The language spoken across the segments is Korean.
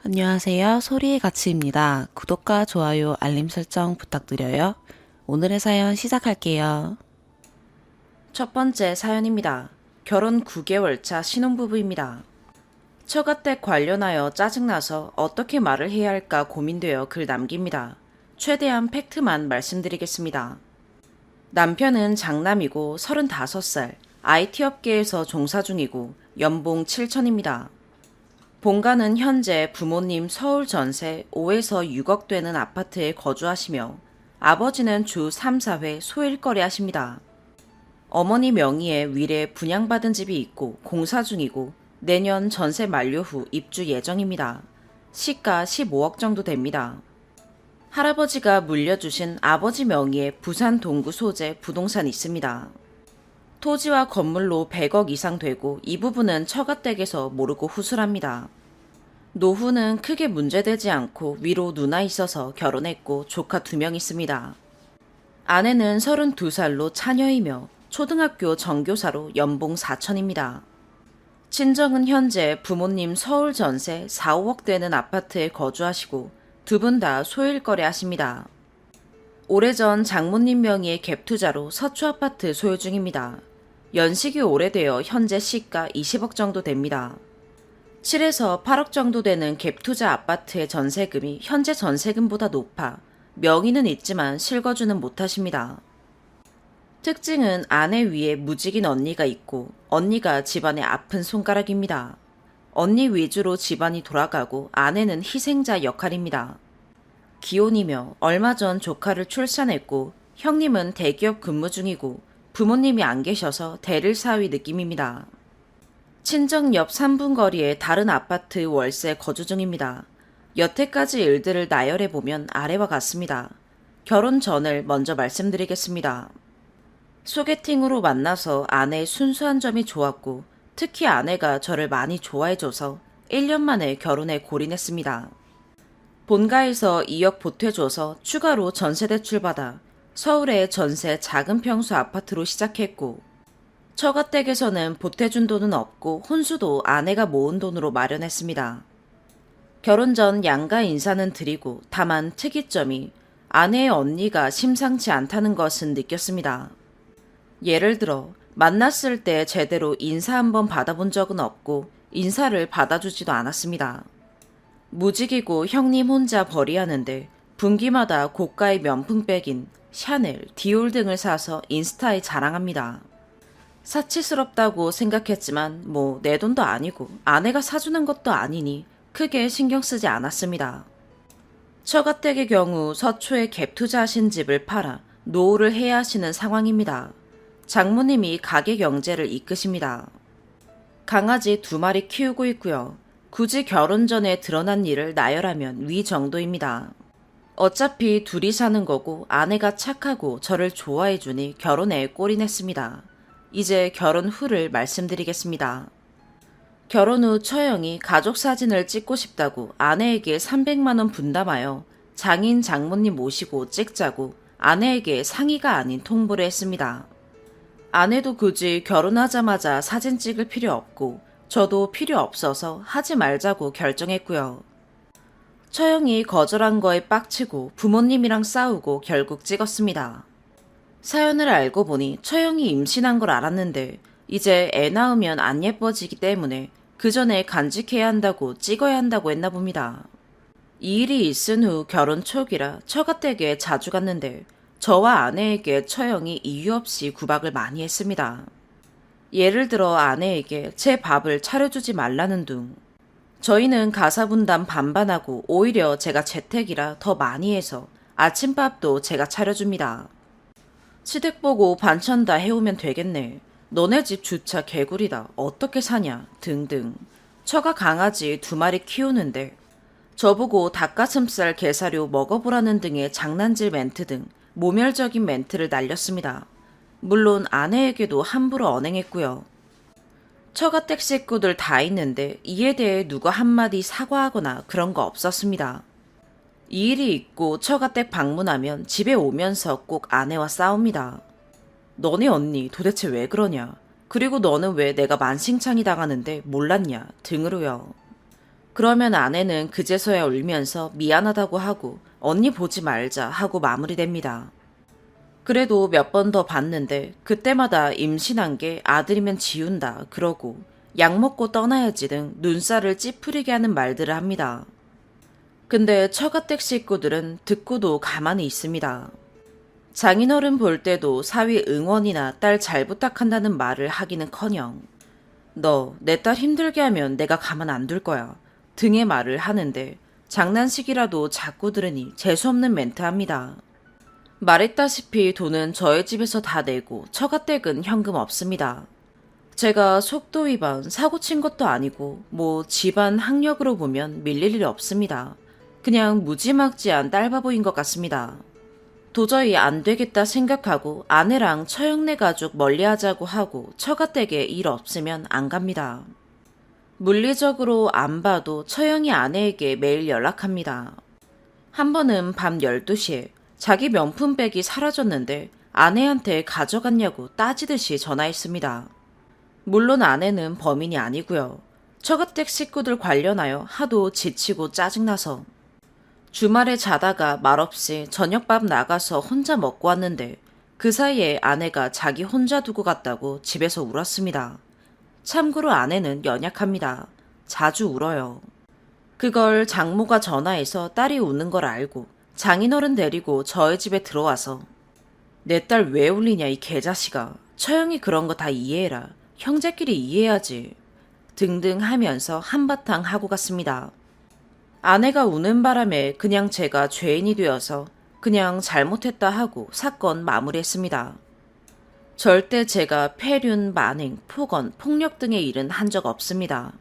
안녕하세요. 소리의 가치입니다. 구독과 좋아요, 알림 설정 부탁드려요. 오늘의 사연 시작할게요. 첫 번째 사연입니다. 결혼 9개월 차 신혼부부입니다. 처가댁 관련하여 짜증나서 어떻게 말을 해야 할까 고민되어 글 남깁니다. 최대한 팩트만 말씀드리겠습니다. 남편은 장남이고 35살, IT 업계에서 종사 중이고 연봉 7천입니다. 본가는 현재 부모님 서울 전세 5에서 6억 되는 아파트에 거주하시며 아버지는 주 3, 4회 소일거리 하십니다. 어머니 명의의 위례 분양받은 집이 있고 공사 중이고 내년 전세 만료 후 입주 예정입니다. 시가 15억 정도 됩니다. 할아버지가 물려주신 아버지 명의의 부산 동구 소재 부동산 있습니다. 토지와 건물로 100억 이상 되고 이 부분은 처가댁에서 모르고 후술합니다. 노후는 크게 문제되지 않고 위로 누나 있어서 결혼했고 조카 2명 있습니다. 아내는 32살로 차녀이며 초등학교 정교사로 연봉 4천입니다. 친정은 현재 부모님 서울 전세 4, 5억 되는 아파트에 거주하시고 두 분 다 소일거래 하십니다. 오래전 장모님 명의의 갭투자로 서초아파트 소유 중입니다. 연식이 오래되어 현재 시가 20억 정도 됩니다. 7에서 8억 정도 되는 갭투자 아파트의 전세금이 현재 전세금보다 높아 명의는 있지만 실거주는 못하십니다. 특징은 아내 위에 무직인 언니가 있고 언니가 집안의 아픈 손가락입니다. 언니 위주로 집안이 돌아가고 아내는 희생자 역할입니다. 기혼이며 얼마 전 조카를 출산했고 형님은 대기업 근무 중이고 부모님이 안 계셔서 대를 사위 느낌입니다. 친정 옆 3분 거리의 다른 아파트 월세 거주 중입니다. 여태까지 일들을 나열해보면 아래와 같습니다. 결혼 전을 먼저 말씀드리겠습니다. 소개팅으로 만나서 아내의 순수한 점이 좋았고 특히 아내가 저를 많이 좋아해줘서 1년 만에 결혼에 골인했습니다. 본가에서 2억 보태줘서 추가로 전세대출 받아 서울의 전세 작은 평수 아파트로 시작했고 처가댁에서는 보태준 돈은 없고 혼수도 아내가 모은 돈으로 마련했습니다. 결혼 전 양가 인사는 드리고 다만 특이점이 아내의 언니가 심상치 않다는 것은 느꼈습니다. 예를 들어 만났을 때 제대로 인사 한번 받아본 적은 없고 인사를 받아주지도 않았습니다. 무직이고 형님 혼자 벌이하는데 분기마다 고가의 명품백인 샤넬, 디올 등을 사서 인스타에 자랑합니다. 사치스럽다고 생각했지만 뭐 내 돈도 아니고 아내가 사주는 것도 아니니 크게 신경 쓰지 않았습니다. 처가댁의 경우 서초에 갭 투자하신 집을 팔아 노후를 해야 하시는 상황입니다. 장모님이 가게 경제를 이끄십니다. 강아지 2마리 키우고 있고요. 굳이 결혼 전에 드러난 일을 나열하면 위 정도입니다. 어차피 둘이 사는 거고 아내가 착하고 저를 좋아해주니 결혼에 골인했습니다. 이제 결혼 후를 말씀드리겠습니다. 결혼 후 처형이 가족 사진을 찍고 싶다고 아내에게 300만 원 분담하여 장인 장모님 모시고 찍자고 아내에게 상의가 아닌 통보를 했습니다. 아내도 굳이 결혼하자마자 사진 찍을 필요 없고 저도 필요 없어서 하지 말자고 결정했고요. 처형이 거절한 거에 빡치고 부모님이랑 싸우고 결국 찍었습니다. 사연을 알고 보니 처형이 임신한 걸 알았는데 이제 애 낳으면 안 예뻐지기 때문에 그 전에 간직해야 한다고 찍어야 한다고 했나 봅니다. 이 일이 있은 후 결혼 초기라 처가댁에 자주 갔는데 저와 아내에게 처형이 이유 없이 구박을 많이 했습니다. 예를 들어 아내에게 제 밥을 차려주지 말라는 둥. 저희는 가사분담 반반하고 오히려 제가 재택이라 더 많이 해서 아침밥도 제가 차려줍니다. 시댁 보고 반찬 다 해오면 되겠네. 너네 집 주차 개구리다. 어떻게 사냐 등등. 처가 강아지 2마리 키우는데 저보고 닭가슴살 게사료 먹어보라는 등의 장난질 멘트 등 모멸적인 멘트를 날렸습니다. 물론 아내에게도 함부로 언행했고요. 처가댁 식구들 다 있는데 이에 대해 누가 한마디 사과하거나 그런 거 없었습니다. 이 일이 있고 처가댁 방문하면 집에 오면서 꼭 아내와 싸웁니다. 너네 언니 도대체 왜 그러냐? 그리고 너는 왜 내가 만신창이 당하는데 몰랐냐? 등으로요. 그러면 아내는 그제서야 울면서 미안하다고 하고 언니 보지 말자 하고 마무리됩니다. 그래도 몇 번 더 봤는데 그때마다 임신한 게 아들이면 지운다 그러고 약 먹고 떠나야지 등 눈살을 찌푸리게 하는 말들을 합니다. 근데 처가댁 식구들은 듣고도 가만히 있습니다. 장인어른 볼 때도 사위 응원이나 딸 잘 부탁한다는 말을 하기는커녕 너 내 딸 힘들게 하면 내가 가만 안 둘 거야 등의 말을 하는데 장난식이라도 자꾸 들으니 재수없는 멘트합니다. 말했다시피 돈은 저의 집에서 다 내고 처가댁은 현금 없습니다. 제가 속도 위반, 사고 친 것도 아니고 뭐 집안 학력으로 보면 밀릴 일이 없습니다. 그냥 무지막지한 딸바보인 것 같습니다. 도저히 안 되겠다 생각하고 아내랑 처형네 가족 멀리하자고 하고 처가댁에 일 없으면 안 갑니다. 물리적으로 안 봐도 처형이 아내에게 매일 연락합니다. 한 번은 밤 12시에 자기 명품백이 사라졌는데 아내한테 가져갔냐고 따지듯이 전화했습니다. 물론 아내는 범인이 아니고요. 처가댁 식구들 관련하여 하도 지치고 짜증나서 주말에 자다가 말없이 저녁밥 나가서 혼자 먹고 왔는데 그 사이에 아내가 자기 혼자 두고 갔다고 집에서 울었습니다. 참고로 아내는 연약합니다. 자주 울어요. 그걸 장모가 전화해서 딸이 우는 걸 알고 장인어른 데리고 저희 집에 들어와서 내 딸 왜 울리냐 이 개자식아. 처형이 그런 거 다 이해해라. 형제끼리 이해해야지. 등등 하면서 한바탕 하고 갔습니다. 아내가 우는 바람에 그냥 제가 죄인이 되어서 그냥 잘못했다 하고 사건 마무리했습니다. 절대 제가 폐륜, 만행, 폭언, 폭력 등의 일은 한 적 없습니다.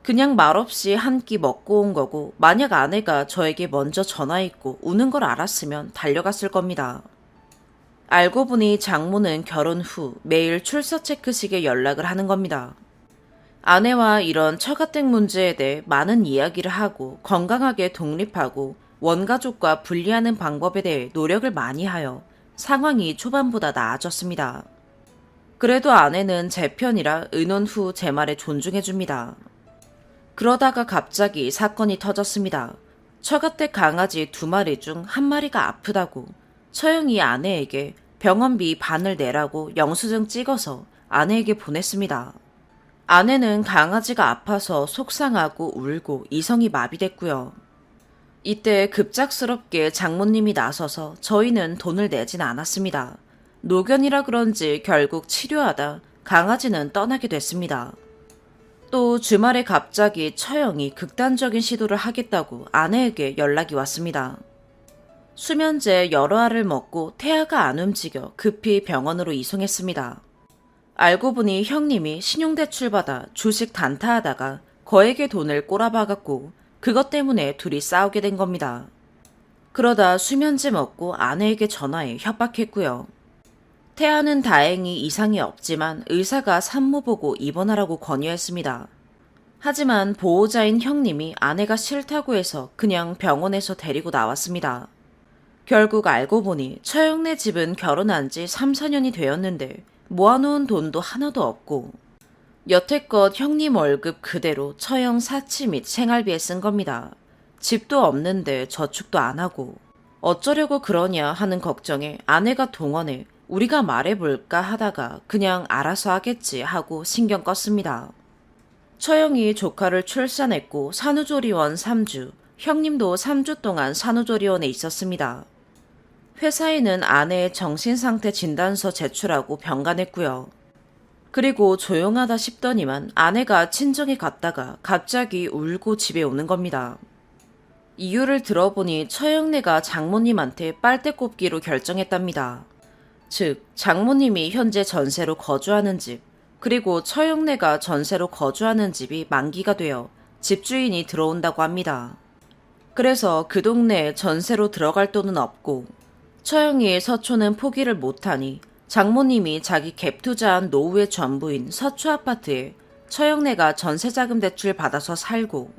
그냥 말없이 한 끼 먹고 온 거고 만약 아내가 저에게 먼저 전화했고 우는 걸 알았으면 달려갔을 겁니다. 알고 보니 장모는 결혼 후 매일 출석 체크식에 연락을 하는 겁니다. 아내와 이런 처가댁 문제에 대해 많은 이야기를 하고 건강하게 독립하고 원가족과 분리하는 방법에 대해 노력을 많이 하여 상황이 초반보다 나아졌습니다. 그래도 아내는 제 편이라 의논 후 제 말에 존중해줍니다. 그러다가 갑자기 사건이 터졌습니다. 처가댁 강아지 2마리 중 1마리가 아프다고 처형이 아내에게 병원비 반을 내라고 영수증 찍어서 아내에게 보냈습니다. 아내는 강아지가 아파서 속상하고 울고 이성이 마비됐고요. 이때 급작스럽게 장모님이 나서서 저희는 돈을 내진 않았습니다. 노견이라 그런지 결국 치료하다 강아지는 떠나게 됐습니다. 또 주말에 갑자기 처형이 극단적인 시도를 하겠다고 아내에게 연락이 왔습니다. 수면제 여러 알을 먹고 태아가 안 움직여 급히 병원으로 이송했습니다. 알고 보니 형님이 신용대출 받아 주식 단타하다가 거액의 돈을 꼬라박았고 그것 때문에 둘이 싸우게 된 겁니다. 그러다 수면제 먹고 아내에게 전화해 협박했고요. 태아는 다행히 이상이 없지만 의사가 산모 보고 입원하라고 권유했습니다. 하지만 보호자인 형님이 아내가 싫다고 해서 그냥 병원에서 데리고 나왔습니다. 결국 알고 보니 처형네 집은 결혼한 지 3, 4년이 되었는데 모아놓은 돈도 하나도 없고 여태껏 형님 월급 그대로 처형 사치 및 생활비에 쓴 겁니다. 집도 없는데 저축도 안 하고 어쩌려고 그러냐 하는 걱정에 아내가 동원해 우리가 말해볼까 하다가 그냥 알아서 하겠지 하고 신경 껐습니다. 처형이 조카를 출산했고 산후조리원 3주, 형님도 3주 동안 산후조리원에 있었습니다. 회사에는 아내의 정신상태 진단서 제출하고 병간했고요. 그리고 조용하다 싶더니만 아내가 친정에 갔다가 갑자기 울고 집에 오는 겁니다. 이유를 들어보니 처형네가 장모님한테 빨대 꼽기로 결정했답니다. 즉 장모님이 현재 전세로 거주하는 집, 그리고 처형네가 전세로 거주하는 집이 만기가 되어 집주인이 들어온다고 합니다. 그래서 그 동네에 전세로 들어갈 돈은 없고 처형이의 서초는 포기를 못하니 장모님이 자기 갭 투자한 노후의 전부인 서초 아파트에 처형네가 전세자금 대출 받아서 살고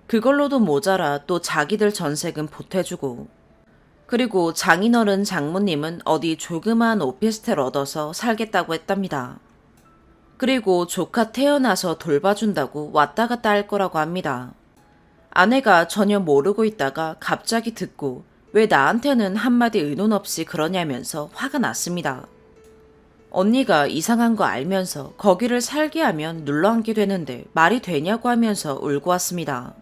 그걸로도 모자라 또 자기들 전세금 보태주고 그리고 장인어른 장모님은 어디 조그마한 오피스텔 얻어서 살겠다고 했답니다. 그리고 조카 태어나서 돌봐준다고 왔다 갔다 할 거라고 합니다. 아내가 전혀 모르고 있다가 갑자기 듣고 왜 나한테는 한마디 의논 없이 그러냐면서 화가 났습니다. 언니가 이상한 거 알면서 거기를 살게 하면 눌러앉게 되는데 말이 되냐고 하면서 울고 왔습니다.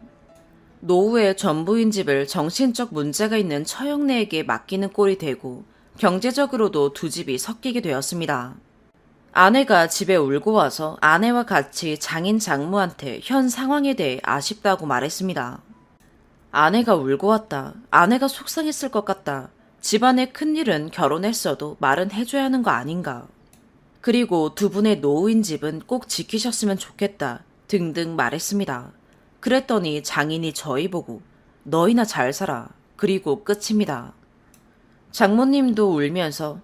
노후의 전부인 집을 정신적 문제가 있는 처형네에게 맡기는 꼴이 되고 경제적으로도 두 집이 섞이게 되었습니다. 아내가 집에 울고 와서 아내와 같이 장인 장모한테 현 상황에 대해 아쉽다고 말했습니다. 아내가 울고 왔다. 아내가 속상했을 것 같다. 집안의 큰일은 결혼했어도 말은 해줘야 하는 거 아닌가. 그리고 두 분의 노후인 집은 꼭 지키셨으면 좋겠다. 등등 말했습니다. 그랬더니 장인이 저희 보고 너희나 잘 살아. 그리고 끝입니다. 장모님도 울면서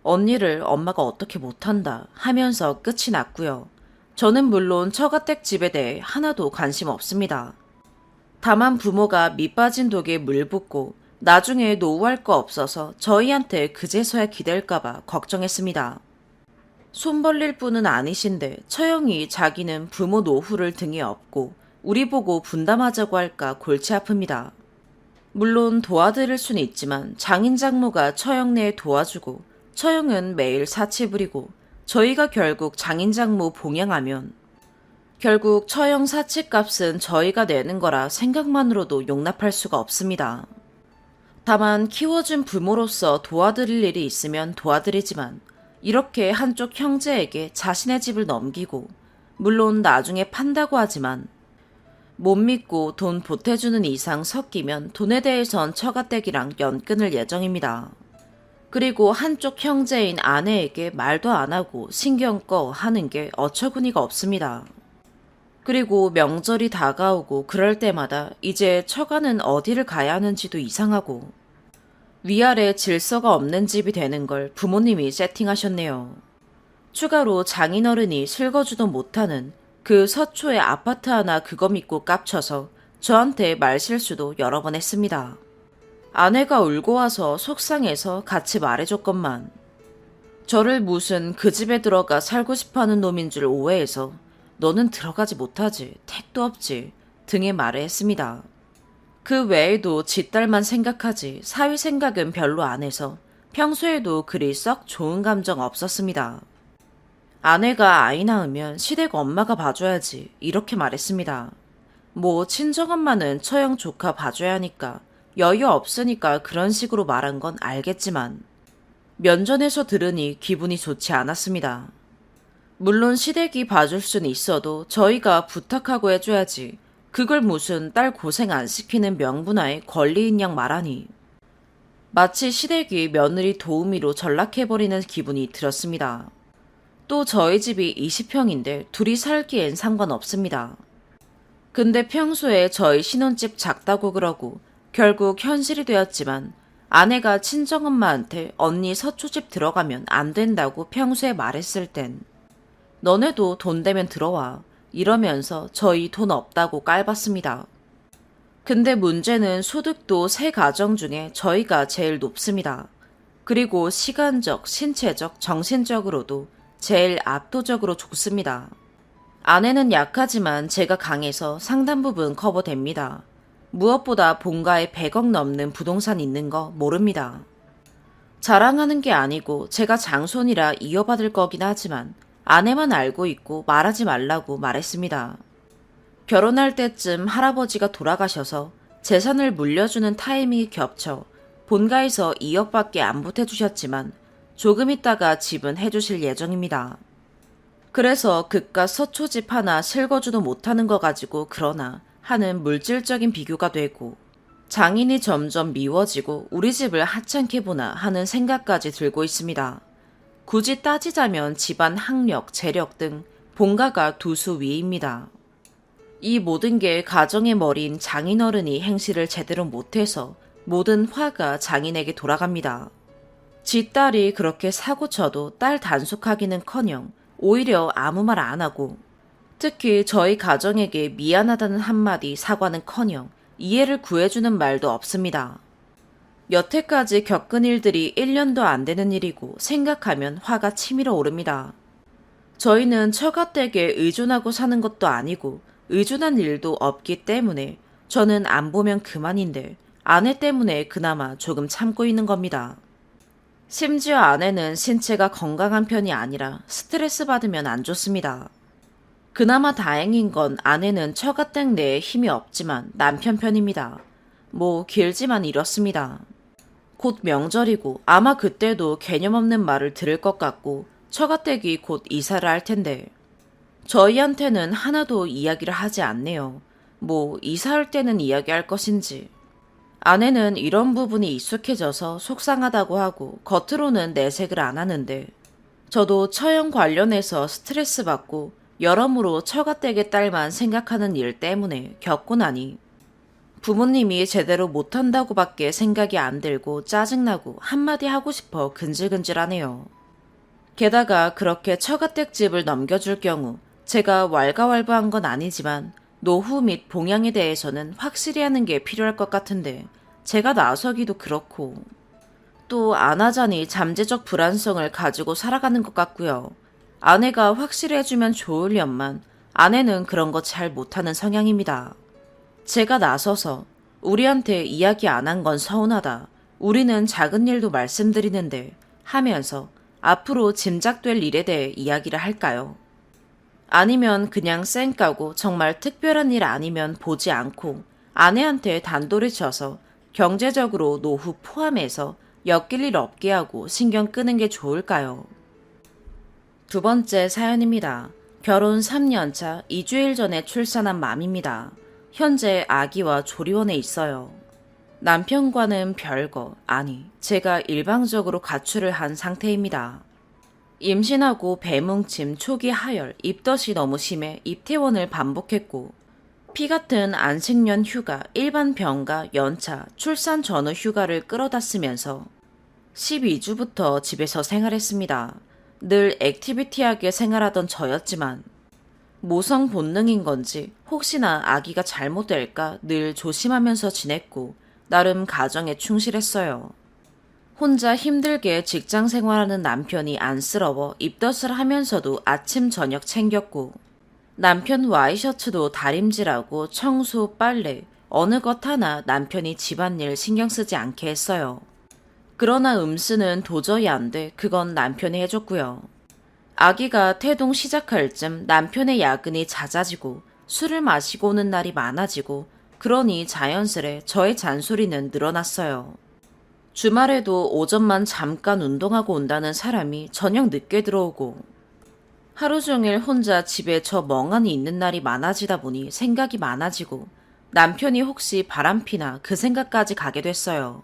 언니를 엄마가 어떻게 못한다 하면서 끝이 났고요. 저는 물론 처가댁 집에 대해 하나도 관심 없습니다. 다만 부모가 밑빠진 독에 물 붓고 나중에 노후할 거 없어서 저희한테 그제서야 기댈까봐 걱정했습니다. 손 벌릴 분은 아니신데 처형이 자기는 부모 노후를 등에 업고 우리 보고 분담하자고 할까 골치 아픕니다. 물론 도와드릴 수는 있지만 장인 장모가 처형네에 도와주고 처형은 매일 사치 부리고 저희가 결국 장인 장모 봉양하면 결국 처형 사치값은 저희가 내는 거라 생각만으로도 용납할 수가 없습니다. 다만 키워준 부모로서 도와드릴 일이 있으면 도와드리지만 이렇게 한쪽 형제에게 자신의 집을 넘기고 물론 나중에 판다고 하지만 못 믿고 돈 보태주는 이상 섞이면 돈에 대해선 처가댁이랑 연 끊을 예정입니다. 그리고 한쪽 형제인 아내에게 말도 안 하고 신경 꺼 하는 게 어처구니가 없습니다. 그리고 명절이 다가오고 그럴 때마다 이제 처가는 어디를 가야 하는지도 이상하고 위아래 질서가 없는 집이 되는 걸 부모님이 세팅하셨네요. 추가로 장인어른이 실거주도 못하는 그 서초의 아파트 하나 그거 믿고 깝쳐서 저한테 말실수도 여러 번 했습니다. 아내가 울고 와서 속상해서 같이 말해줬건만 저를 무슨 그 집에 들어가 살고 싶어하는 놈인 줄 오해해서 너는 들어가지 못하지, 택도 없지 등의 말을 했습니다. 그 외에도 지 딸만 생각하지 사위 생각은 별로 안 해서 평소에도 그리 썩 좋은 감정 없었습니다. 아내가 아이 낳으면 시댁 엄마가 봐줘야지 이렇게 말했습니다. 뭐 친정엄마는 처형 조카 봐줘야 하니까 여유 없으니까 그런 식으로 말한 건 알겠지만 면전에서 들으니 기분이 좋지 않았습니다. 물론 시댁이 봐줄 수는 있어도 저희가 부탁하고 해줘야지 그걸 무슨 딸 고생 안 시키는 명분하에 권리인 양 말하니 마치 시댁이 며느리 도우미로 전락해버리는 기분이 들었습니다. 또 저희 집이 20평인데 둘이 살기엔 상관없습니다. 근데 평소에 저희 신혼집 작다고 그러고 결국 현실이 되었지만 아내가 친정엄마한테 언니 서초집 들어가면 안 된다고 평소에 말했을 땐 너네도 돈 되면 들어와 이러면서 저희 돈 없다고 깔봤습니다. 근데 문제는 소득도 세 가정 중에 저희가 제일 높습니다. 그리고 시간적, 신체적, 정신적으로도 제일 압도적으로 좋습니다. 아내는 약하지만 제가 강해서 상당 부분 커버됩니다. 무엇보다 본가에 100억 넘는 부동산 있는 거 모릅니다. 자랑하는 게 아니고 제가 장손이라 이어받을 거긴 하지만 아내만 알고 있고 말하지 말라고 말했습니다. 결혼할 때쯤 할아버지가 돌아가셔서 재산을 물려주는 타이밍이 겹쳐 본가에서 2억밖에 안 보태주셨지만 조금 있다가 집은 해주실 예정입니다. 그래서 그깟 서초집 하나 실거주도 못하는 거 가지고 그러나 하는 물질적인 비교가 되고 장인이 점점 미워지고 우리 집을 하찮게 보나 하는 생각까지 들고 있습니다. 굳이 따지자면 집안 학력, 재력 등 본가가 두 수 위입니다. 이 모든 게 가정의 머리인 장인어른이 행실을 제대로 못해서 모든 화가 장인에게 돌아갑니다. 지 딸이 그렇게 사고쳐도 딸 단속하기는커녕 오히려 아무 말 안 하고 특히 저희 가정에게 미안하다는 한마디 사과는커녕 이해를 구해주는 말도 없습니다. 여태까지 겪은 일들이 1년도 안 되는 일이고 생각하면 화가 치밀어 오릅니다. 저희는 처가댁에 의존하고 사는 것도 아니고 의존한 일도 없기 때문에 저는 안 보면 그만인데 아내 때문에 그나마 조금 참고 있는 겁니다. 심지어 아내는 신체가 건강한 편이 아니라 스트레스 받으면 안 좋습니다. 그나마 다행인 건 아내는 처가댁 내에 힘이 없지만 남편 편입니다. 뭐 길지만 이렇습니다. 곧 명절이고 아마 그때도 개념 없는 말을 들을 것 같고 처가댁이 곧 이사를 할 텐데 저희한테는 하나도 이야기를 하지 않네요. 뭐 이사할 때는 이야기할 것인지. 아내는 이런 부분이 익숙해져서 속상하다고 하고 겉으로는 내색을 안 하는데 저도 처형 관련해서 스트레스 받고 여러모로 처가댁의 딸만 생각하는 일 때문에 겪고 나니 부모님이 제대로 못한다고 밖에 생각이 안 들고 짜증나고 한마디 하고 싶어 근질근질하네요. 게다가 그렇게 처가댁 집을 넘겨줄 경우 제가 왈가왈부한 건 아니지만 노후 및 봉양에 대해서는 확실히 하는 게 필요할 것 같은데 제가 나서기도 그렇고 또 안 하자니 잠재적 불안성을 가지고 살아가는 것 같고요. 아내가 확실히 해주면 좋으련만 아내는 그런 거 잘 못하는 성향입니다. 제가 나서서 우리한테 이야기 안 한 건 서운하다. 우리는 작은 일도 말씀드리는데 하면서 앞으로 짐작될 일에 대해 이야기를 할까요? 아니면 그냥 쌩 까고 정말 특별한 일 아니면 보지 않고 아내한테 단도리 쳐서 경제적으로 노후 포함해서 엮일 일 없게 하고 신경 끄는 게 좋을까요? 두 번째 사연입니다. 결혼 3년차 2주일 전에 출산한 맘입니다. 현재 아기와 조리원에 있어요. 남편과는 별거, 아니, 제가 일방적으로 가출을 한 상태입니다. 임신하고 배뭉침, 초기 하열, 입덧이 너무 심해 입퇴원을 반복했고 피 같은 안식년 휴가, 일반 병가, 연차, 출산 전후 휴가를 끌어다 쓰면서 12주부터 집에서 생활했습니다. 늘 액티비티하게 생활하던 저였지만 모성 본능인 건지 혹시나 아기가 잘못될까 늘 조심하면서 지냈고 나름 가정에 충실했어요. 혼자 힘들게 직장 생활하는 남편이 안쓰러워 입덧을 하면서도 아침 저녁 챙겼고 남편 와이셔츠도 다림질하고 청소, 빨래 어느 것 하나 남편이 집안일 신경 쓰지 않게 했어요. 그러나 음수는 도저히 안 돼 그건 남편이 해줬고요. 아기가 태동 시작할 쯤 남편의 야근이 잦아지고 술을 마시고 오는 날이 많아지고 그러니 자연스레 저의 잔소리는 늘어났어요. 주말에도 오전만 잠깐 운동하고 온다는 사람이 저녁 늦게 들어오고 하루 종일 혼자 집에 저 멍하니 있는 날이 많아지다 보니 생각이 많아지고 남편이 혹시 바람피나 그 생각까지 가게 됐어요.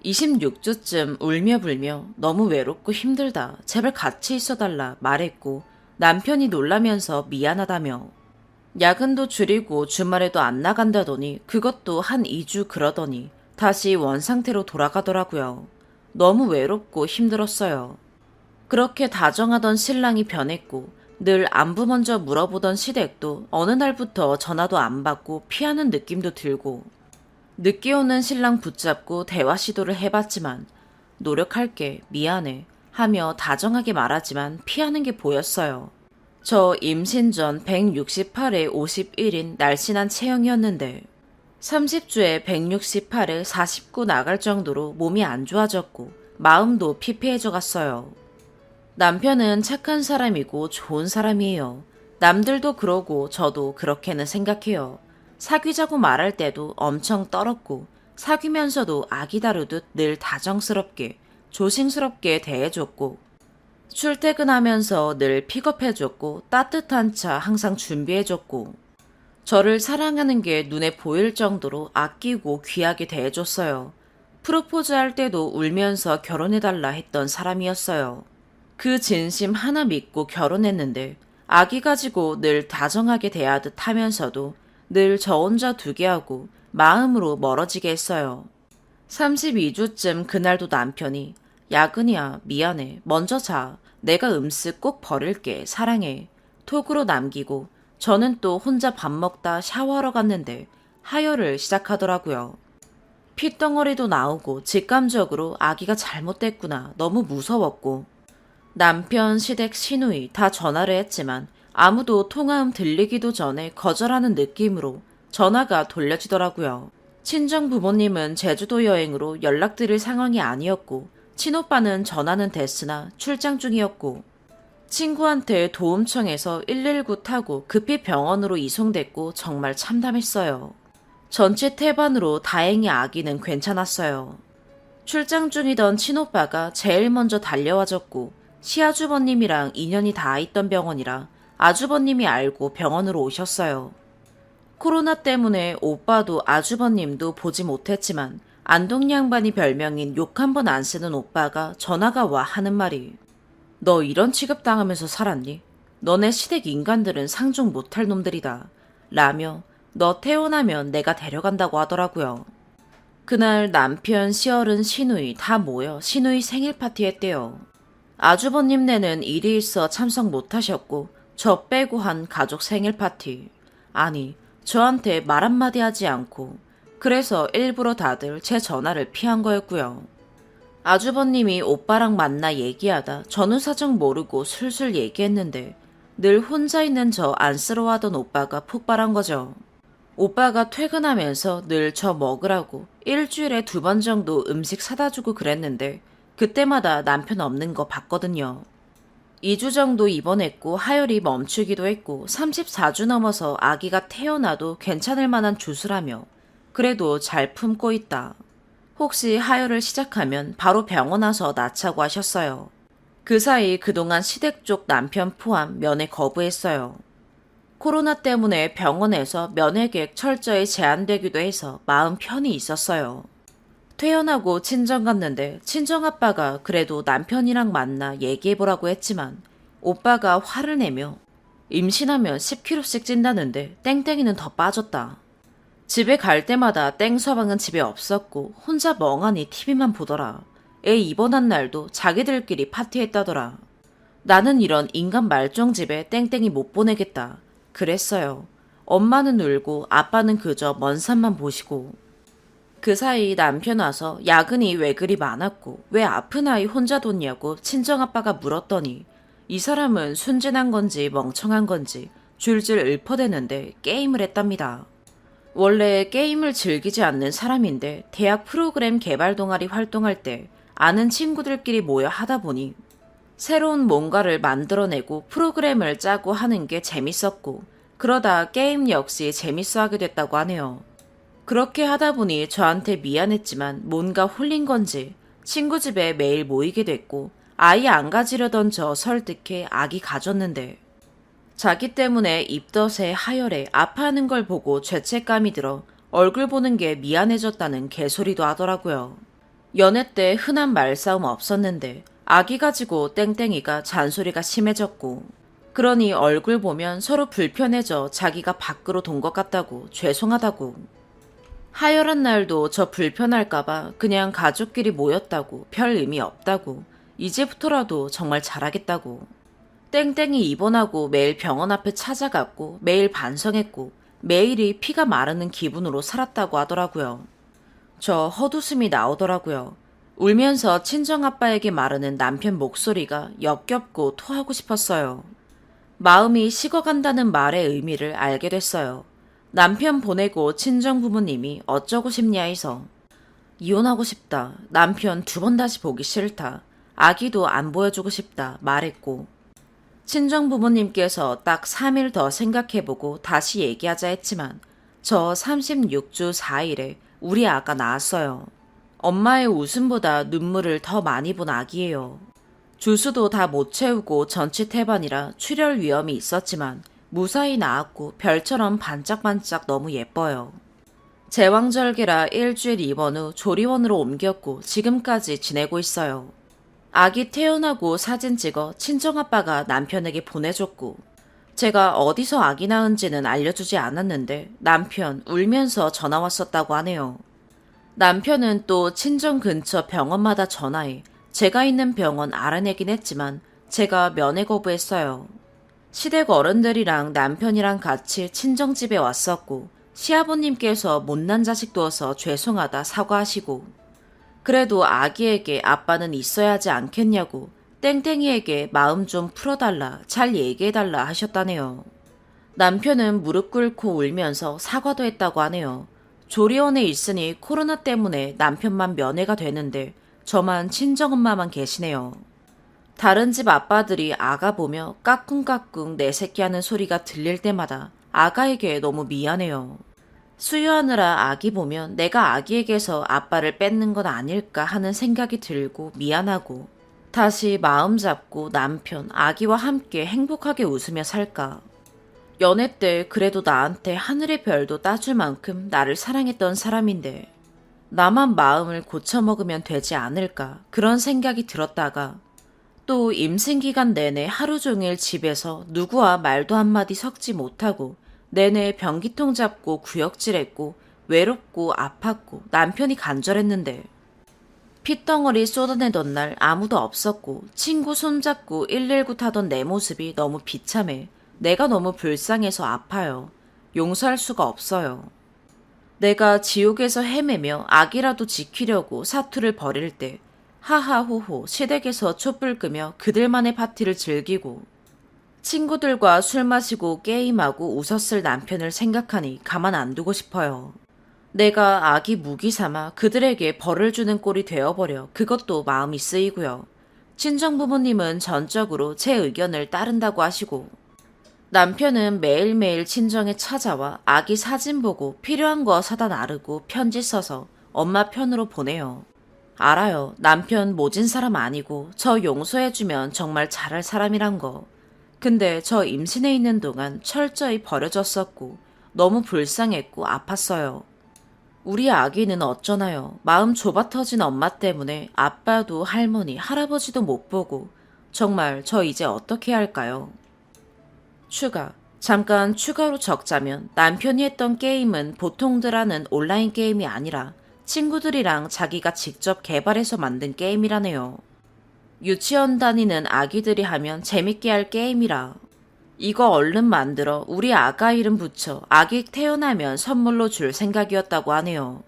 26주쯤 울며 불며 너무 외롭고 힘들다 제발 같이 있어달라 말했고 남편이 놀라면서 미안하다며 야근도 줄이고 주말에도 안 나간다더니 그것도 한 2주 그러더니 다시 원상태로 돌아가더라고요. 너무 외롭고 힘들었어요. 그렇게 다정하던 신랑이 변했고 늘 안부 먼저 물어보던 시댁도 어느 날부터 전화도 안 받고 피하는 느낌도 들고 늦게 오는 신랑 붙잡고 대화 시도를 해봤지만 노력할게 미안해 하며 다정하게 말하지만 피하는 게 보였어요. 저 임신 전 168에 51인 날씬한 체형이었는데 30주에 168에 49 나갈 정도로 몸이 안 좋아졌고 마음도 피폐해져 갔어요. 남편은 착한 사람이고 좋은 사람이에요. 남들도 그러고 저도 그렇게는 생각해요. 사귀자고 말할 때도 엄청 떨었고 사귀면서도 아기 다루듯 늘 다정스럽게 조심스럽게 대해줬고 출퇴근하면서 늘 픽업해줬고 따뜻한 차 항상 준비해줬고 저를 사랑하는 게 눈에 보일 정도로 아끼고 귀하게 대해줬어요. 프로포즈 할 때도 울면서 결혼해달라 했던 사람이었어요. 그 진심 하나 믿고 결혼했는데 아기 가지고 늘 다정하게 대하듯 하면서도 늘 저 혼자 두게 하고 마음으로 멀어지게 했어요. 32주쯤 그날도 남편이 야근이야 미안해 먼저 자 내가 음식 꼭 버릴게 사랑해 톡으로 남기고 저는 또 혼자 밥 먹다 샤워하러 갔는데 하혈을 시작하더라고요. 핏덩어리도 나오고 직감적으로 아기가 잘못됐구나 너무 무서웠고 남편, 시댁, 시누이 다 전화를 했지만 아무도 통화음 들리기도 전에 거절하는 느낌으로 전화가 돌려지더라고요. 친정 부모님은 제주도 여행으로 연락드릴 상황이 아니었고, 친오빠는 전화는 됐으나 출장 중이었고, 친구한테 도움 청해서 119 타고 급히 병원으로 이송됐고 정말 참담했어요. 전치 태반으로 다행히 아기는 괜찮았어요. 출장 중이던 친오빠가 제일 먼저 달려와줬고 시아주버님이랑 인연이 닿아있던 병원이라 아주버님이 알고 병원으로 오셨어요. 코로나 때문에 오빠도 아주버님도 보지 못했지만 안동 양반이 별명인 욕 한 번 안 쓰는 오빠가 전화가 와 하는 말이 너 이런 취급당하면서 살았니? 너네 시댁 인간들은 상종 못할 놈들이다. 라며 너 태어나면 내가 데려간다고 하더라고요. 그날 남편, 시어른, 시누이 다 모여 시누이 생일 파티 했대요. 아주버님네는 일이 있어 참석 못하셨고 저 빼고 한 가족 생일 파티. 아니, 저한테 말 한마디 하지 않고 그래서 일부러 다들 제 전화를 피한 거였고요. 아주버님이 오빠랑 만나 얘기하다 전후 사정 모르고 술술 얘기했는데 늘 혼자 있는 저 안쓰러워하던 오빠가 폭발한 거죠. 오빠가 퇴근하면서 늘 저 먹으라고 일주일에 2번 정도 음식 사다 주고 그랬는데 그때마다 남편 없는 거 봤거든요. 2주 정도 입원했고 하혈이 멈추기도 했고 34주 넘어서 아기가 태어나도 괜찮을 만한 주수라며 그래도 잘 품고 있다. 혹시 하혈을 시작하면 바로 병원 와서 낳자고 하셨어요. 그 사이 그동안 시댁 쪽 남편 포함 면회 거부했어요. 코로나 때문에 병원에서 면회 계획 철저히 제한되기도 해서 마음 편히 있었어요. 퇴원하고 친정 갔는데 친정아빠가 그래도 남편이랑 만나 얘기해보라고 했지만 오빠가 화를 내며 임신하면 10kg씩 찐다는데 땡땡이는 더 빠졌다. 집에 갈 때마다 땡 서방은 집에 없었고 혼자 멍하니 TV만 보더라. 애 입원한 날도 자기들끼리 파티했다더라. 나는 이런 인간 말종 집에 땡땡이 못 보내겠다. 그랬어요. 엄마는 울고 아빠는 그저 먼 산만 보시고. 그 사이 남편 와서 야근이 왜 그리 많았고 왜 아픈 아이 혼자 뒀냐고 친정아빠가 물었더니 이 사람은 순진한 건지 멍청한 건지 줄줄 읊어대는데 게임을 했답니다. 원래 게임을 즐기지 않는 사람인데 대학 프로그램 개발 동아리 활동할 때 아는 친구들끼리 모여 하다 보니 새로운 뭔가를 만들어내고 프로그램을 짜고 하는 게 재밌었고 그러다 게임 역시 재밌어 하게 됐다고 하네요. 그렇게 하다 보니 저한테 미안했지만 뭔가 홀린 건지 친구 집에 매일 모이게 됐고 아이 안 가지려던 저 설득해 아기 가졌는데 자기 때문에 입덧에 하혈에 아파하는 걸 보고 죄책감이 들어 얼굴 보는 게 미안해졌다는 개소리도 하더라고요. 연애 때 흔한 말싸움 없었는데 아기 가지고 땡땡이가 잔소리가 심해졌고 그러니 얼굴 보면 서로 불편해져 자기가 밖으로 돈 것 같다고 죄송하다고 하혈한 날도 저 불편할까봐 그냥 가족끼리 모였다고 별 의미 없다고 이제부터라도 정말 잘하겠다고 땡땡이 입원하고 매일 병원 앞에 찾아갔고 매일 반성했고 매일이 피가 마르는 기분으로 살았다고 하더라고요. 저 헛웃음이 나오더라고요. 울면서 친정아빠에게 마르는 남편 목소리가 역겹고 토하고 싶었어요. 마음이 식어간다는 말의 의미를 알게 됐어요. 남편 보내고 친정부모님이 어쩌고 싶냐 해서 이혼하고 싶다. 남편 2번 다시 보기 싫다. 아기도 안 보여주고 싶다 말했고 친정부모님께서 딱 3일 더 생각해보고 다시 얘기하자 했지만 저 36주 4일에 우리 아가 낳았어요. 엄마의 웃음보다 눈물을 더 많이 본 아기예요. 주수도 다 못 채우고 전치 태반이라 출혈 위험이 있었지만 무사히 나았고 별처럼 반짝반짝 너무 예뻐요. 제왕절개라 일주일 입원 후 조리원으로 옮겼고 지금까지 지내고 있어요. 아기 태어나고 사진 찍어 친정아빠가 남편에게 보내줬고 제가 어디서 아기 낳은지는 알려주지 않았는데 남편 울면서 전화 왔었다고 하네요. 남편은 또 친정 근처 병원마다 전화해 제가 있는 병원 알아내긴 했지만 제가 면회 거부했어요. 시댁 어른들이랑 남편이랑 같이 친정집에 왔었고 시아버님께서 못난 자식 두어서 죄송하다 사과하시고 그래도 아기에게 아빠는 있어야 하지 않겠냐고 땡땡이에게 마음 좀 풀어달라 잘 얘기해달라 하셨다네요. 남편은 무릎 꿇고 울면서 사과도 했다고 하네요. 조리원에 있으니 코로나 때문에 남편만 면회가 되는데 저만 친정엄마만 계시네요. 다른 집 아빠들이 아가 보며 까꿍까꿍 내 새끼 하는 소리가 들릴 때마다 아가에게 너무 미안해요. 수유하느라 아기 보면 내가 아기에게서 아빠를 뺏는 건 아닐까 하는 생각이 들고 미안하고 다시 마음 잡고 남편, 아기와 함께 행복하게 웃으며 살까. 연애 때 그래도 나한테 하늘의 별도 따줄 만큼 나를 사랑했던 사람인데 나만 마음을 고쳐먹으면 되지 않을까 그런 생각이 들었다가 또 임신 기간 내내 하루 종일 집에서 누구와 말도 한마디 섞지 못하고 내내 변기통 잡고 구역질했고 외롭고 아팠고 남편이 간절했는데 핏덩어리 쏟아내던 날 아무도 없었고 친구 손잡고 119 타던 내 모습이 너무 비참해 내가 너무 불쌍해서 아파요. 용서할 수가 없어요. 내가 지옥에서 헤매며 악이라도 지키려고 사투를 벌일 때 하하호호 시댁에서 촛불 끄며 그들만의 파티를 즐기고 친구들과 술 마시고 게임하고 웃었을 남편을 생각하니 가만 안 두고 싶어요. 내가 아기 무기 삼아 그들에게 벌을 주는 꼴이 되어버려 그것도 마음이 쓰이고요. 친정부모님은 전적으로 제 의견을 따른다고 하시고 남편은 매일매일 친정에 찾아와 아기 사진 보고 필요한 거 사다 나르고 편지 써서 엄마 편으로 보내요. 알아요. 남편 모진 사람 아니고 저 용서해주면 정말 잘할 사람이란 거. 근데 저 임신해 있는 동안 철저히 버려졌었고 너무 불쌍했고 아팠어요. 우리 아기는 어쩌나요. 마음 좁아 터진 엄마 때문에 아빠도 할머니, 할아버지도 못 보고 정말 저 이제 어떻게 해야 할까요? 추가. 잠깐 추가로 적자면 남편이 했던 게임은 보통들 하는 온라인 게임이 아니라 친구들이랑 자기가 직접 개발해서 만든 게임이라네요. 유치원 다니는 아기들이 하면 재밌게 할 게임이라. 이거 얼른 만들어 우리 아가 이름 붙여 아기 태어나면 선물로 줄 생각이었다고 하네요.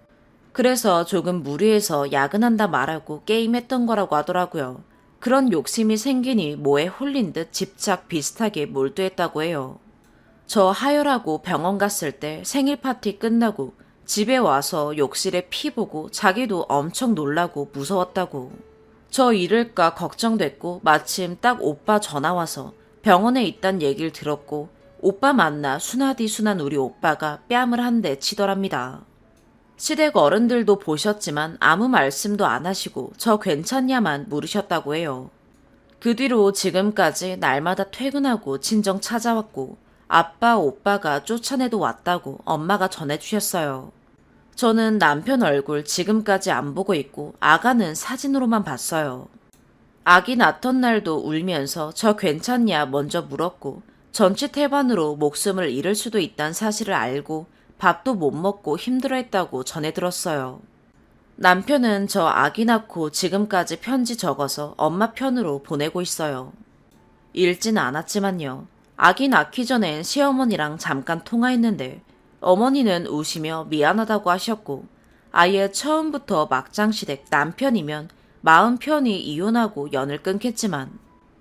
그래서 조금 무리해서 야근한다 말하고 게임했던 거라고 하더라고요. 그런 욕심이 생기니 뭐에 홀린 듯 집착 비슷하게 몰두했다고 해요. 저 하혈하고 병원 갔을 때 생일 파티 끝나고 집에 와서 욕실에 피 보고 자기도 엄청 놀라고 무서웠다고. 저 잃을까 걱정됐고 마침 딱 오빠 전화 와서 병원에 있단 얘기를 들었고 오빠 만나 순하디 순한 우리 오빠가 뺨을 한 대 치더랍니다. 시댁 어른들도 보셨지만 아무 말씀도 안 하시고 저 괜찮냐만 물으셨다고 해요. 그 뒤로 지금까지 날마다 퇴근하고 친정 찾아왔고 아빠, 오빠가 쫓아내도 왔다고 엄마가 전해주셨어요. 저는 남편 얼굴 지금까지 안 보고 있고 아가는 사진으로만 봤어요. 아기 낳던 날도 울면서 저 괜찮냐 먼저 물었고 전치태반으로 목숨을 잃을 수도 있다는 사실을 알고 밥도 못 먹고 힘들어했다고 전해 들었어요. 남편은 저 아기 낳고 지금까지 편지 적어서 엄마 편으로 보내고 있어요. 읽진 않았지만요. 아기 낳기 전엔 시어머니랑 잠깐 통화했는데 어머니는 우시며 미안하다고 하셨고 아예 처음부터 막장시댁 남편이면 마음 편히 이혼하고 연을 끊겠지만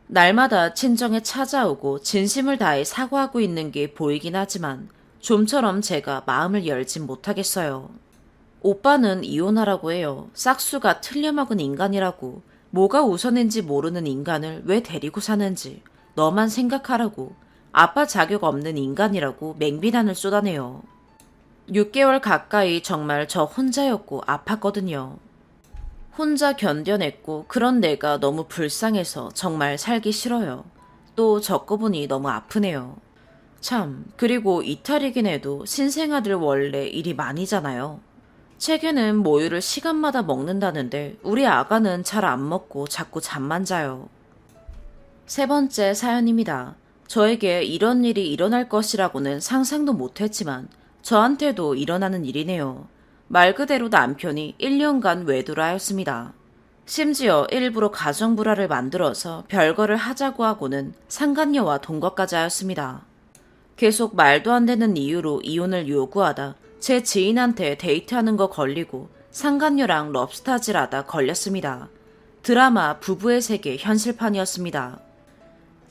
날마다 친정에 찾아오고 진심을 다해 사과하고 있는 게 보이긴 하지만 좀처럼 제가 마음을 열진 못하겠어요. 오빠는 이혼하라고 해요. 싹수가 틀려먹은 인간이라고. 뭐가 우선인지 모르는 인간을 왜 데리고 사는지 너만 생각하라고. 아빠 자격 없는 인간이라고 맹비난을 쏟아내요. 6개월 가까이 정말 저 혼자였고 아팠거든요. 혼자 견뎌냈고 그런 내가 너무 불쌍해서 정말 살기 싫어요. 또 적어보니 너무 아프네요. 참, 그리고 이탈이긴 해도 신생아들 원래 일이 많이잖아요. 책에는 모유를 시간마다 먹는다는데 우리 아가는 잘 안 먹고 자꾸 잠만 자요. 3번째 사연입니다. 저에게 이런 일이 일어날 것이라고는 상상도 못했지만 저한테도 일어나는 일이네요. 말 그대로 남편이 1년간 외도를 하였습니다. 심지어 일부러 가정불화를 만들어서 별거를 하자고 하고는 상간녀와 동거까지 하였습니다. 계속 말도 안 되는 이유로 이혼을 요구하다 제 지인한테 데이트하는 거 걸리고 상간녀랑 럽스타질하다 걸렸습니다. 드라마 부부의 세계 현실판이었습니다.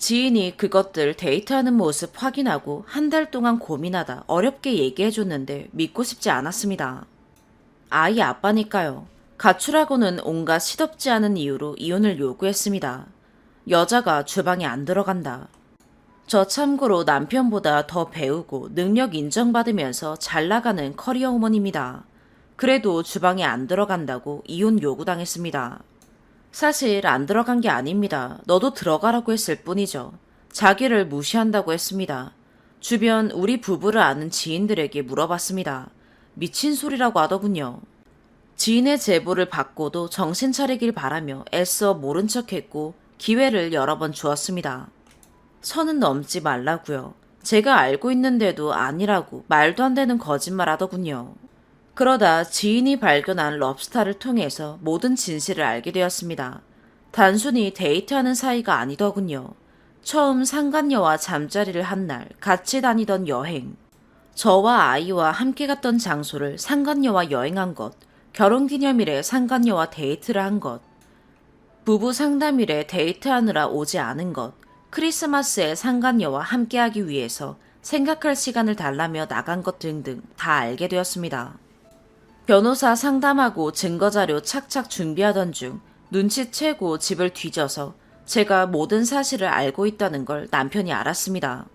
지인이 그것들 데이트하는 모습 확인하고 한 달 동안 고민하다 어렵게 얘기해줬는데 믿고 싶지 않았습니다. 아이 아빠니까요. 가출하고는 온갖 시덥지 않은 이유로 이혼을 요구했습니다. 여자가 주방에 안 들어간다. 저 참고로 남편보다 더 배우고 능력 인정받으면서 잘 나가는 커리어 우먼입니다. 그래도 주방에 안 들어간다고 이혼 요구당했습니다. 사실 안 들어간 게 아닙니다. 너도 들어가라고 했을 뿐이죠. 자기를 무시한다고 했습니다. 주변 우리 부부를 아는 지인들에게 물어봤습니다. 미친 소리라고 하더군요. 지인의 제보를 받고도 정신 차리길 바라며 애써 모른 척했고 기회를 여러 번 주었습니다. 선은 넘지 말라고요. 제가 알고 있는데도 아니라고 말도 안 되는 거짓말 하더군요. 그러다 지인이 발견한 럽스타를 통해서 모든 진실을 알게 되었습니다. 단순히 데이트하는 사이가 아니더군요. 처음 상간녀와 잠자리를 한 날 같이 다니던 여행, 저와 아이와 함께 갔던 장소를 상간녀와 여행한 것, 결혼기념일에 상간녀와 데이트를 한 것, 부부 상담일에 데이트하느라 오지 않은 것, 크리스마스에 상간녀와 함께하기 위해서 생각할 시간을 달라며 나간 것 등등 다 알게 되었습니다. 변호사 상담하고 증거자료 착착 준비하던 중 눈치채고 집을 뒤져서 제가 모든 사실을 알고 있다는 걸 남편이 알았습니다.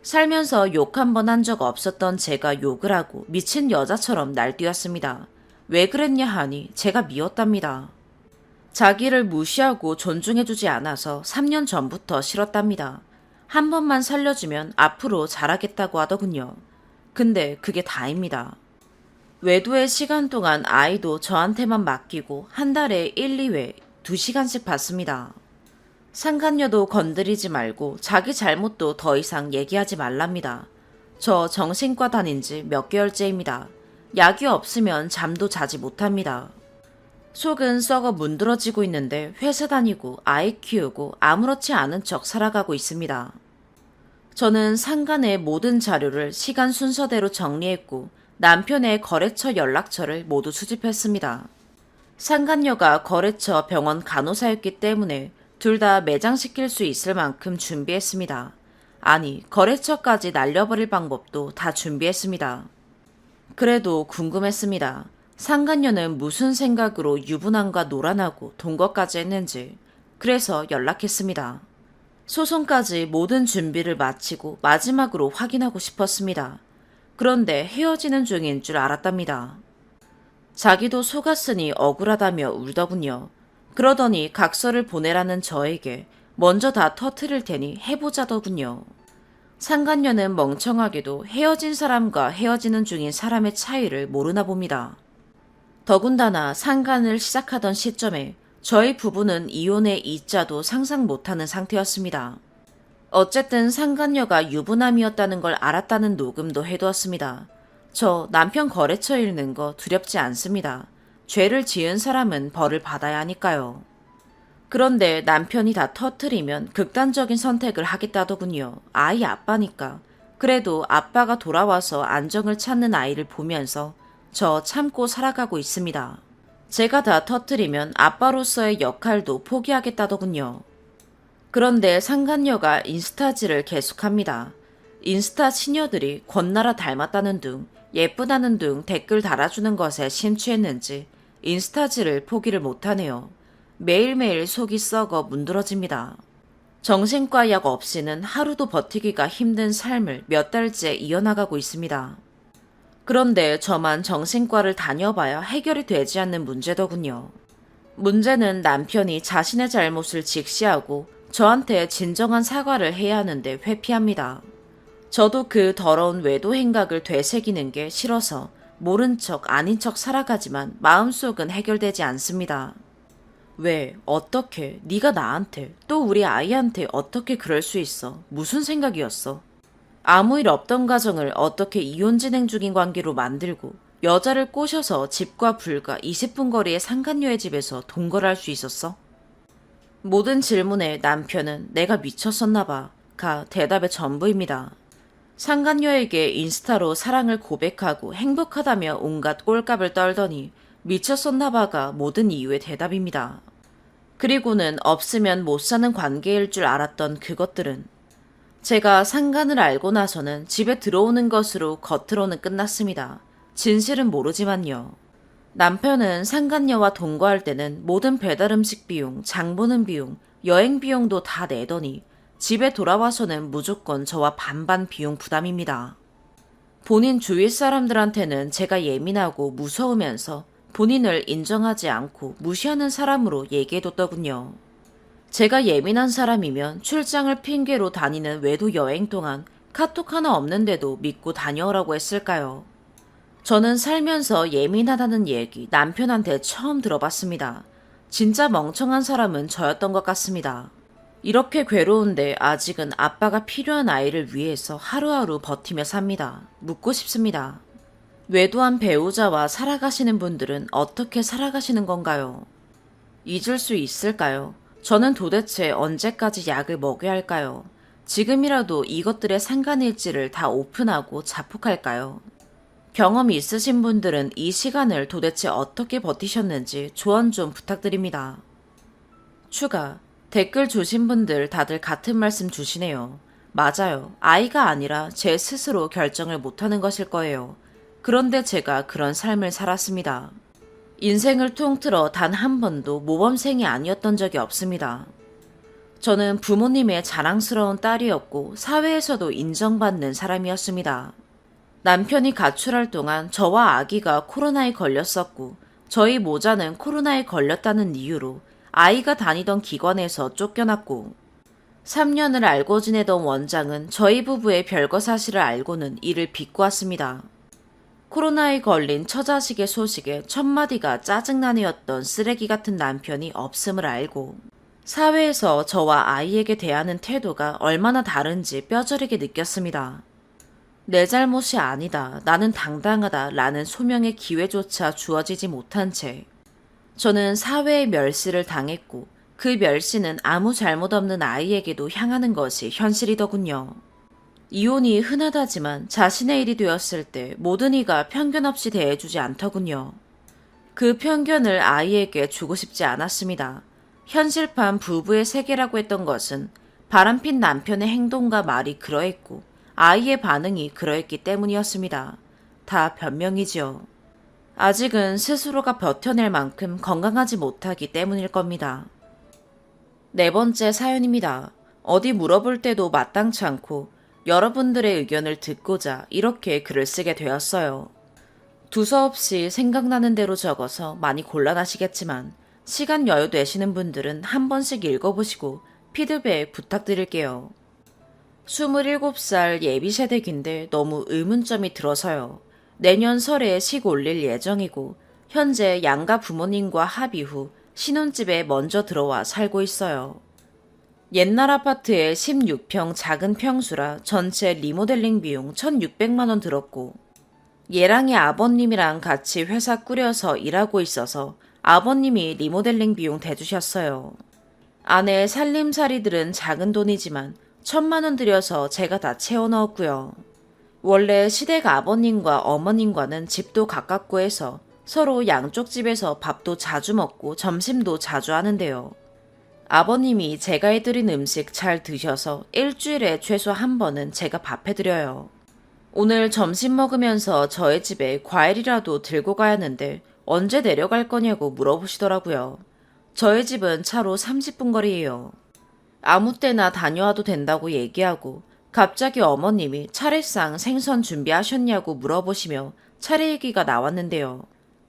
살면서 욕 한 번 한 적 없었던 제가 욕을 하고 미친 여자처럼 날뛰었습니다. 왜 그랬냐 하니 제가 미웠답니다. 자기를 무시하고 존중해주지 않아서 3년 전부터 싫었답니다. 한 번만 살려주면 앞으로 잘하겠다고 하더군요. 근데 그게 다입니다. 외도의 시간 동안 아이도 저한테만 맡기고 한 달에 1, 2회 2시간씩 받습니다. 상간녀도 건드리지 말고 자기 잘못도 더 이상 얘기하지 말랍니다. 저 정신과 다닌 지 몇 개월째입니다. 약이 없으면 잠도 자지 못합니다. 속은 썩어 문드러지고 있는데 회사 다니고 아이 키우고 아무렇지 않은 척 살아가고 있습니다. 저는 상간의 모든 자료를 시간 순서대로 정리했고 남편의 거래처 연락처를 모두 수집했습니다. 상간녀가 거래처 병원 간호사였기 때문에 둘 다 매장시킬 수 있을 만큼 준비했습니다. 아니, 거래처까지 날려버릴 방법도 다 준비했습니다. 그래도 궁금했습니다. 상간녀는 무슨 생각으로 유부남과 놀아나고 동거까지 했는지. 그래서 연락했습니다. 소송까지 모든 준비를 마치고 마지막으로 확인하고 싶었습니다. 그런데 헤어지는 중인 줄 알았답니다. 자기도 속았으니 억울하다며 울더군요. 그러더니 각서를 보내라는 저에게 먼저 다 터트릴 테니 해보자더군요. 상간녀는 멍청하게도 헤어진 사람과 헤어지는 중인 사람의 차이를 모르나 봅니다. 더군다나 상간을 시작하던 시점에 저희 부부는 이혼의 이자도 상상 못하는 상태였습니다. 어쨌든 상간녀가 유부남이었다는 걸 알았다는 녹음도 해두었습니다. 저 남편 거래처 잃는 거 두렵지 않습니다. 죄를 지은 사람은 벌을 받아야 하니까요. 그런데 남편이 다 터트리면 극단적인 선택을 하겠다더군요. 아이 아빠니까. 그래도 아빠가 돌아와서 안정을 찾는 아이를 보면서 저 참고 살아가고 있습니다. 제가 다 터트리면 아빠로서의 역할도 포기하겠다더군요. 그런데 상간녀가 인스타질을 계속합니다. 인스타 시녀들이 권나라 닮았다는 둥, 예쁘다는 둥 댓글 달아주는 것에 심취했는지 인스타질을 포기를 못하네요. 매일매일 속이 썩어 문드러집니다. 정신과 약 없이는 하루도 버티기가 힘든 삶을 몇 달째 이어나가고 있습니다. 그런데 저만 정신과를 다녀봐야 해결이 되지 않는 문제더군요. 문제는 남편이 자신의 잘못을 직시하고 저한테 진정한 사과를 해야 하는데 회피합니다. 저도 그 더러운 외도 행각을 되새기는 게 싫어서 모른 척 아닌 척 살아가지만 마음속은 해결되지 않습니다. 왜, 어떻게, 네가 나한테, 또 우리 아이한테 어떻게 그럴 수 있어? 무슨 생각이었어? 아무 일 없던 가정을 어떻게 이혼 진행 중인 관계로 만들고 여자를 꼬셔서 집과 불과 20분 거리의 상간녀의 집에서 동거를 할 수 있었어? 모든 질문에 남편은 내가 미쳤었나봐 가 대답의 전부입니다. 상간녀에게 인스타로 사랑을 고백하고 행복하다며 온갖 꼴값을 떨더니 미쳤었나봐가 모든 이유의 대답입니다. 그리고는 없으면 못 사는 관계일 줄 알았던 그것들은 제가 상간을 알고 나서는 집에 들어오는 것으로 겉으로는 끝났습니다. 진실은 모르지만요. 남편은 상간녀와 동거할 때는 모든 배달 음식 비용, 장 보는 비용, 여행 비용도 다 내더니 집에 돌아와서는 무조건 저와 반반 비용 부담입니다. 본인 주위 사람들한테는 제가 예민하고 무서우면서 본인을 인정하지 않고 무시하는 사람으로 얘기해뒀더군요. 제가 예민한 사람이면 출장을 핑계로 다니는 외도 여행 동안 카톡 하나 없는데도 믿고 다녀오라고 했을까요? 저는 살면서 예민하다는 얘기 남편한테 처음 들어봤습니다. 진짜 멍청한 사람은 저였던 것 같습니다. 이렇게 괴로운데 아직은 아빠가 필요한 아이를 위해서 하루하루 버티며 삽니다. 묻고 싶습니다. 외도한 배우자와 살아가시는 분들은 어떻게 살아가시는 건가요? 잊을 수 있을까요? 저는 도대체 언제까지 약을 먹여야 할까요? 지금이라도 이것들의 상간일지를 다 오픈하고 자폭할까요? 경험이 있으신 분들은 이 시간을 도대체 어떻게 버티셨는지 조언 좀 부탁드립니다. 추가, 댓글 주신 분들 다들 같은 말씀 주시네요. 맞아요. 아이가 아니라 제 스스로 결정을 못하는 것일 거예요. 그런데 제가 그런 삶을 살았습니다. 인생을 통틀어 단 한 번도 모범생이 아니었던 적이 없습니다. 저는 부모님의 자랑스러운 딸이었고 사회에서도 인정받는 사람이었습니다. 남편이 가출할 동안 저와 아기가 코로나에 걸렸었고 저희 모자는 코로나에 걸렸다는 이유로 아이가 다니던 기관에서 쫓겨났고 3년을 알고 지내던 원장은 저희 부부의 별거 사실을 알고는 이를 비꼬았습니다. 코로나에 걸린 처자식의 소식에 첫마디가 짜증난애였던 쓰레기 같은 남편이 없음을 알고 사회에서 저와 아이에게 대하는 태도가 얼마나 다른지 뼈저리게 느꼈습니다. 내 잘못이 아니다, 나는 당당하다 라는 소명의 기회조차 주어지지 못한 채 저는 사회의 멸시를 당했고 그 멸시는 아무 잘못 없는 아이에게도 향하는 것이 현실이더군요. 이혼이 흔하다지만 자신의 일이 되었을 때 모든 이가 편견 없이 대해주지 않더군요. 그 편견을 아이에게 주고 싶지 않았습니다. 현실판 부부의 세계라고 했던 것은 바람핀 남편의 행동과 말이 그러했고 아이의 반응이 그러했기 때문이었습니다. 다 변명이지요. 아직은 스스로가 버텨낼 만큼 건강하지 못하기 때문일 겁니다. 네 번째 사연입니다. 어디 물어볼 때도 마땅치 않고 여러분들의 의견을 듣고자 이렇게 글을 쓰게 되었어요. 두서없이 생각나는 대로 적어서 많이 곤란하시겠지만 시간 여유 되시는 분들은 한 번씩 읽어보시고 피드백 부탁드릴게요. 27살 예비세대기인데 너무 의문점이 들어서요. 내년 설에 식 올릴 예정이고 현재 양가 부모님과 합의 후 신혼집에 먼저 들어와 살고 있어요. 옛날 아파트에 16평 작은 평수라 전체 리모델링 비용 1,600만 원 들었고 얘랑이 아버님이랑 같이 회사 꾸려서 일하고 있어서 아버님이 리모델링 비용 대주셨어요. 아내 살림살이들은 작은 돈이지만 1,000만 원 들여서 제가 다 채워 넣었고요. 원래 시댁 아버님과 어머님과는 집도 가깝고 해서 서로 양쪽 집에서 밥도 자주 먹고 점심도 자주 하는데요. 아버님이 제가 해드린 음식 잘 드셔서 일주일에 최소 한 번은 제가 밥 해드려요. 오늘 점심 먹으면서 저의 집에 과일이라도 들고 가야 하는데 언제 내려갈 거냐고 물어보시더라고요. 저의 집은 차로 30분 거리예요. 아무 때나 다녀와도 된다고 얘기하고 갑자기 어머님이 차례상 생선 준비하셨냐고 물어보시며 차례 얘기가 나왔는데요.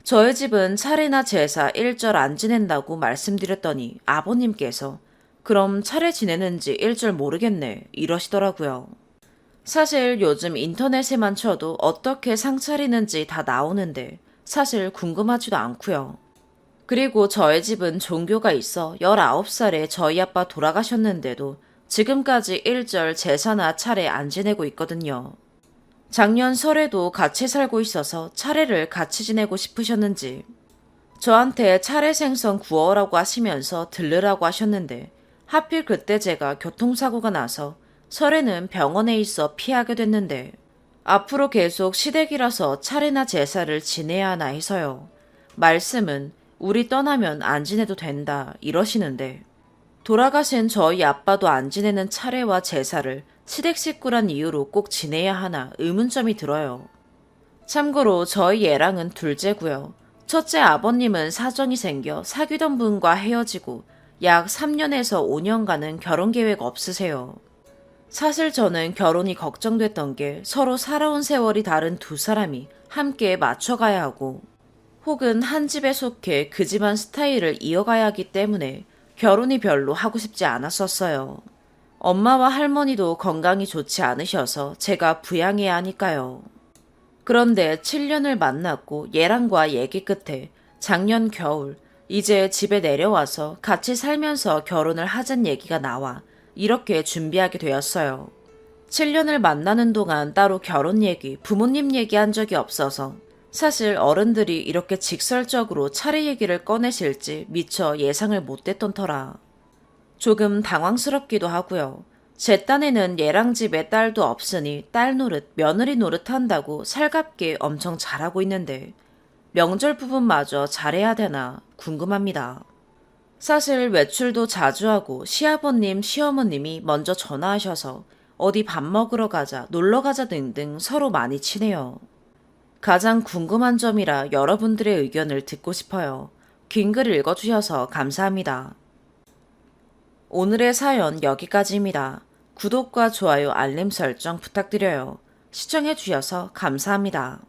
저희 집은 차례나 제사 일절 안 지낸다고 말씀드렸더니 아버님께서 그럼 차례 지내는지 일절 모르겠네 이러시더라고요. 사실 요즘 인터넷에만 쳐도 어떻게 상 차리는지 다 나오는데 사실 궁금하지도 않고요. 그리고 저희 집은 종교가 있어 19살에 저희 아빠 돌아가셨는데도 지금까지 일절 제사나 차례 안 지내고 있거든요. 작년 설에도 같이 살고 있어서 차례를 같이 지내고 싶으셨는지 저한테 차례 생선 구워라고 하시면서 들르라고 하셨는데 하필 그때 제가 교통사고가 나서 설에는 병원에 있어 피하게 됐는데 앞으로 계속 시댁이라서 차례나 제사를 지내야 하나 해서요. 말씀은 우리 떠나면 안 지내도 된다 이러시는데 돌아가신 저희 아빠도 안 지내는 차례와 제사를 시댁 식구란 이유로 꼭 지내야 하나 의문점이 들어요. 참고로 저희 애랑은 둘째고요. 첫째 아버님은 사정이 생겨 사귀던 분과 헤어지고 약 3년에서 5년간은 결혼 계획 없으세요. 사실 저는 결혼이 걱정됐던 게 서로 살아온 세월이 다른 두 사람이 함께 맞춰가야 하고 혹은 한 집에 속해 그 집안 스타일을 이어가야 하기 때문에 결혼이 별로 하고 싶지 않았었어요. 엄마와 할머니도 건강이 좋지 않으셔서 제가 부양해야 하니까요. 그런데 7년을 만났고 얘랑과 얘기 끝에 작년 겨울 이제 집에 내려와서 같이 살면서 결혼을 하자는 얘기가 나와 이렇게 준비하게 되었어요. 7년을 만나는 동안 따로 결혼 얘기, 부모님 얘기한 적이 없어서 사실 어른들이 이렇게 직설적으로 차례 얘기를 꺼내실지 미처 예상을 못했던 터라 조금 당황스럽기도 하고요. 제 딴에는 얘랑 집에 딸도 없으니 딸 노릇, 며느리 노릇 한다고 살갑게 엄청 잘하고 있는데 명절 부분마저 잘해야 되나 궁금합니다. 사실 외출도 자주 하고 시아버님, 시어머님이 먼저 전화하셔서 어디 밥 먹으러 가자, 놀러 가자 등등 서로 많이 친해요. 가장 궁금한 점이라 여러분들의 의견을 듣고 싶어요. 긴 글 읽어주셔서 감사합니다. 오늘의 사연 여기까지입니다. 구독과 좋아요, 알림 설정 부탁드려요. 시청해주셔서 감사합니다.